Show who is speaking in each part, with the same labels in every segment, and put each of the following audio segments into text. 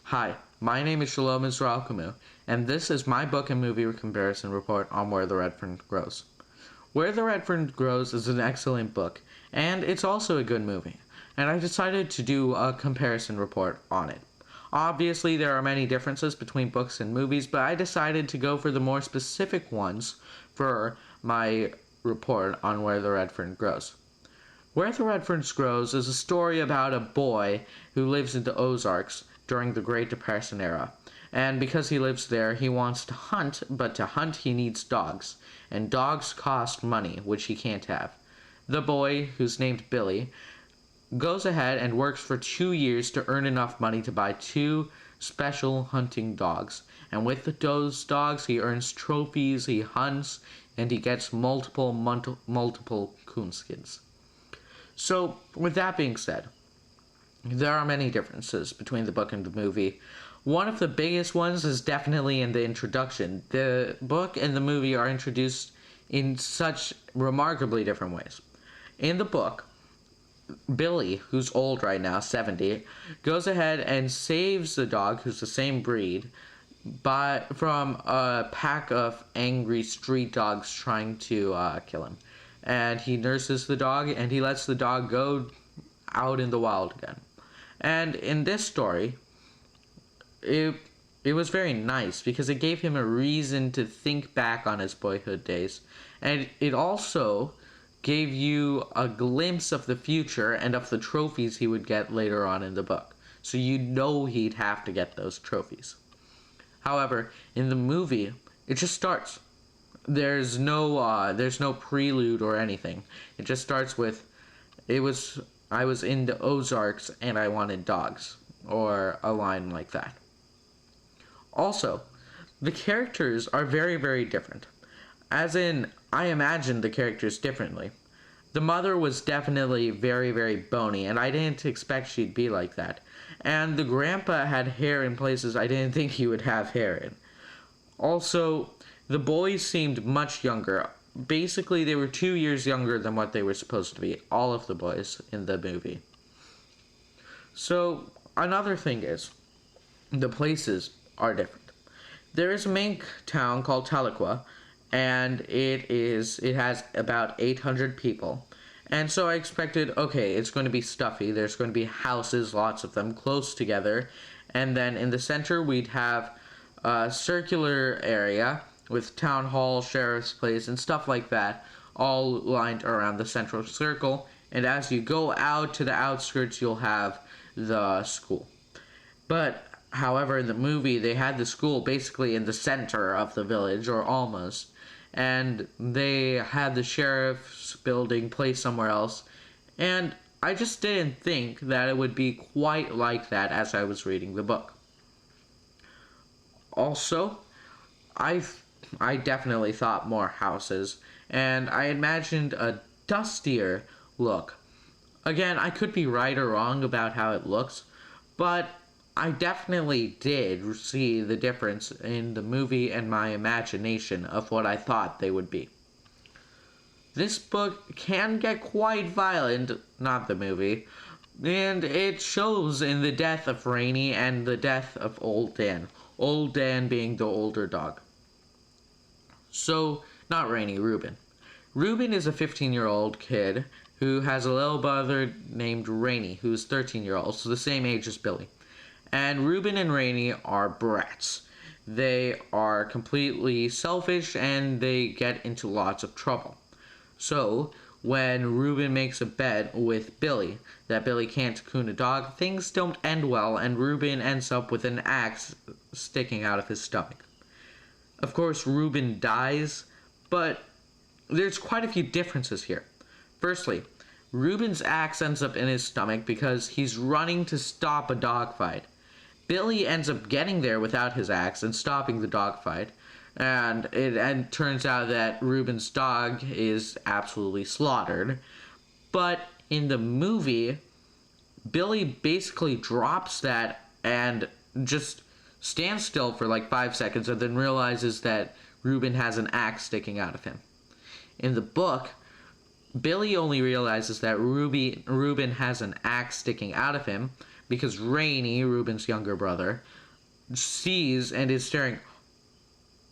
Speaker 1: Hi, my name is Shalom Israel Camus, and this is my book and movie comparison report on Where the Red Fern Grows. Where the Red Fern Grows is an excellent book, and it's also a good movie, and I decided to do a comparison report on it. Obviously, there are many differences between books and movies, but I decided to go for the more specific ones for my report on Where the Red Fern Grows. Where the Red Fern Grows is a story about a boy who lives in the Ozarks during the Great Depression era. And because he lives there, he wants to hunt, but to hunt he needs dogs. And dogs cost money, which he can't have. The boy, who's named Billy, goes ahead and works for 2 years to earn enough money to buy 2 special hunting dogs. And with those dogs, he earns trophies, he hunts, and he gets multiple coonskins. So, with that being said, there are many differences between the book and the movie. One of the biggest ones is definitely in the introduction. The book and the movie are introduced in such remarkably different ways. In the book, Billy, who's old right now, 70, goes ahead and saves the dog, who's the same breed, from a pack of angry street dogs trying to kill him. And he nurses the dog, and he lets the dog go out in the wild again. And in this story, it was very nice because it gave him a reason to think back on his boyhood days. And it also gave you a glimpse of the future and of the trophies he would get later on in the book. So you know he'd have to get those trophies. However, in the movie, it just starts. There's no prelude or anything. It just starts with, I was in the Ozarks and I wanted dogs, or a line like that. Also, the characters are very, very different. As in, I imagined the characters differently. The mother was definitely very, very bony, and I didn't expect she'd be like that. And the grandpa had hair in places I didn't think he would have hair in. Also, the boys seemed much younger. Basically, they were 2 years younger than what they were supposed to be, all of the boys in the movie. So, another thing is, the places are different. There is a main town called Tahlequah, and it has about 800 people. And so I expected, okay, it's going to be stuffy. There's going to be houses, lots of them, close together. And then in the center, we'd have a circular area with town hall, sheriff's place, and stuff like that, all lined around the central circle. And as you go out to the outskirts, you'll have the school. But, however, in the movie, they had the school basically in the center of the village, or almost. And they had the sheriff's building placed somewhere else. And I just didn't think that it would be quite like that as I was reading the book. Also, I definitely thought more houses, and I imagined a dustier look. Again, I could be right or wrong about how it looks, but I definitely did see the difference in the movie and my imagination of what I thought they would be. This book can get quite violent, not the movie, and it shows in the death of Rainey and the death of Old Dan. Old Dan being the older dog. So, not Rainey, Reuben. Reuben is a 15-year-old kid who has a little brother named Rainey, who's 13-year-old, so the same age as Billy. And Reuben and Rainey are brats. They are completely selfish and they get into lots of trouble. So, when Reuben makes a bet with Billy that Billy can't coon a dog, things don't end well and Reuben ends up with an axe sticking out of his stomach. Of course, Reuben dies, but there's quite a few differences here. Firstly, Reuben's axe ends up in his stomach because he's running to stop a dogfight. Billy ends up getting there without his axe and stopping the dogfight, and it turns out that Reuben's dog is absolutely slaughtered. But in the movie, Billy basically drops that and just stands still for like 5 seconds and then realizes that Reuben has an axe sticking out of him. In the book, Billy only realizes that Reuben has an axe sticking out of him because Rainey, Ruben's younger brother, sees and is staring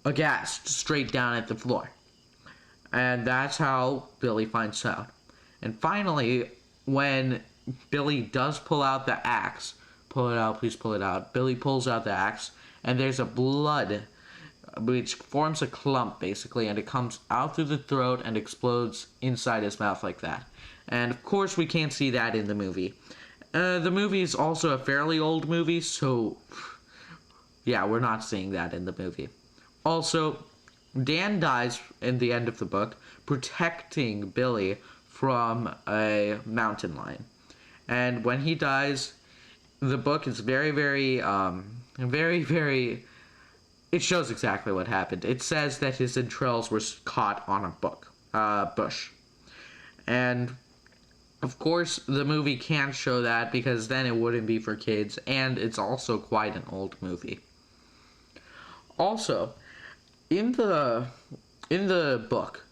Speaker 1: aghast straight down at the floor. And that's how Billy finds out. And finally, when Billy does pull out the axe, pull it out, please pull it out. Billy pulls out the axe, and there's a blood which forms a clump basically, and it comes out through the throat and explodes inside his mouth like that. And of course, we can't see that in the movie. The movie is also a fairly old movie, so yeah, we're not seeing that in the movie. Also, Dan dies in the end of the book, protecting Billy from a mountain lion. And when he dies, the book is very, it shows exactly what happened. It says that his entrails were caught on a bush. And of course, the movie can't show that because then it wouldn't be for kids, and it's also quite an old movie. Also, in the book,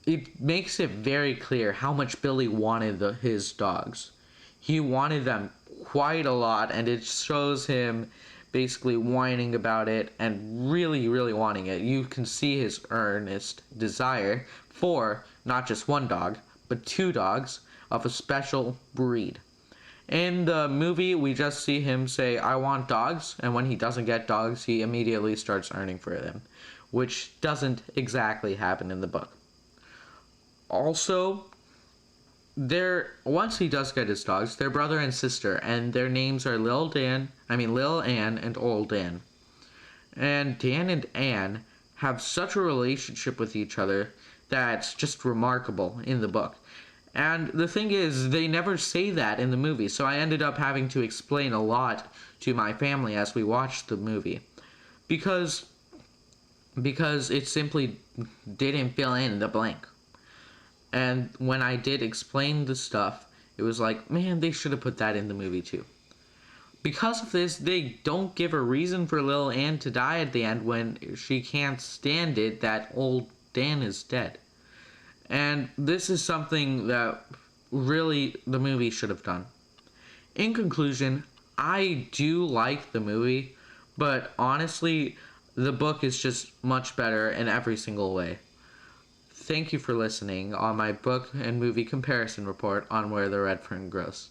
Speaker 1: it makes it very clear how much Billy wanted his dogs. He wanted them quite a lot, and it shows him basically whining about it and really, really wanting it. You can see his earnest desire for not just one dog, but 2 dogs of a special breed. In the movie, we just see him say, "I want dogs," and when he doesn't get dogs, he immediately starts earning for them, which doesn't exactly happen in the book. Also, once he does get his dogs, they're brother and sister, and their names are Lil Ann and Old Dan. And Dan and Ann have such a relationship with each other that's just remarkable in the book. And the thing is, they never say that in the movie, so I ended up having to explain a lot to my family as we watched the movie. Because it simply didn't fill in the blank. And when I did explain the stuff, it was like, man, they should have put that in the movie too. Because of this, they don't give a reason for Lil Ann to die at the end when she can't stand it that Old Dan is dead. And this is something that really the movie should have done. In conclusion, I do like the movie, but honestly, the book is just much better in every single way. Thank you for listening on my book and movie comparison report on Where the Red Fern Grows.